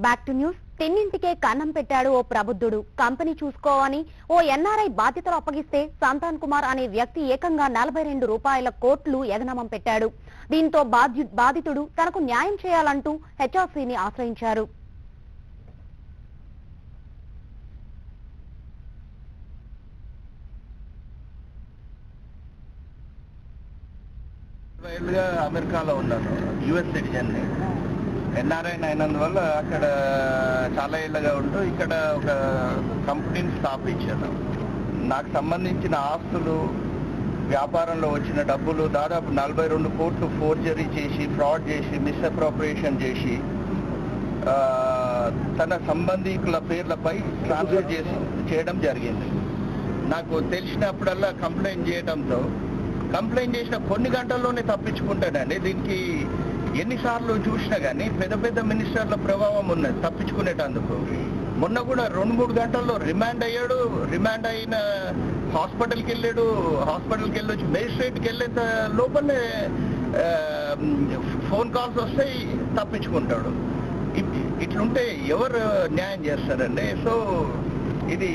Back to news. తిన్నింటికే కన్నం పెట్టాడు ఓ ప్రబుద్ధుడు. కంపెనీ చూసుకోవని ఓ ఎన్ఆర్ఐ బాధ్యతలు అప్పగిస్తే సంతాన్ కుమార్ అనే వ్యక్తి ఏకంగా 42 రూపాయల కోట్లు ఎగనమం పెట్టాడు. దీంతో బాధితుడు తనకు న్యాయం చేయాలంటూ హెచ్ఆర్సీని ఆశ్రయించారు. అమెరికాలో ఉన్నాను, యుఎస్ సిటిజన్ ని. ఎన్ఆర్ఐ అయినందువల్ల అక్కడ చాలా ఏళ్ళగా ఉంటూ ఇక్కడ ఒక కంపెనీని స్థాపించాను. నాకు సంబంధించిన ఆస్తులు, వ్యాపారంలో వచ్చిన డబ్బులు దాదాపు 42 కోట్లు ఫోర్జరీ చేసి, ఫ్రాడ్ చేసి, మిస్అప్రోప్రియేషన్ చేసి తన సంబంధికుల పేర్లపై ట్రాన్స్ఫర్ చేయడం జరిగింది. నాకు తెలిసినప్పుడల్లా కంప్లైంట్ చేయడంతో కంప్లైంట్ చేసిన కొన్ని గంటల్లోనే తప్పించుకుంటాడండి. దీనికి ఎన్నిసార్లు చూసినా కానీ పెద్ద పెద్ద మినిస్టర్ల ప్రభావం ఉన్నది తప్పించుకునేటందుకు. మొన్న కూడా 2-3 గంటల్లో రిమాండ్ అయ్యాడు. రిమాండ్ అయిన హాస్పిటల్కి వెళ్ళాడు. హాస్పిటల్కి వెళ్ళొచ్చి మేజిస్ట్రేట్కి వెళ్ళేంత లోపలే ఫోన్ కాల్స్ వస్తాయి, తప్పించుకుంటాడు. ఇట్లుంటే ఎవరు న్యాయం చేస్తారండి? సో ఇది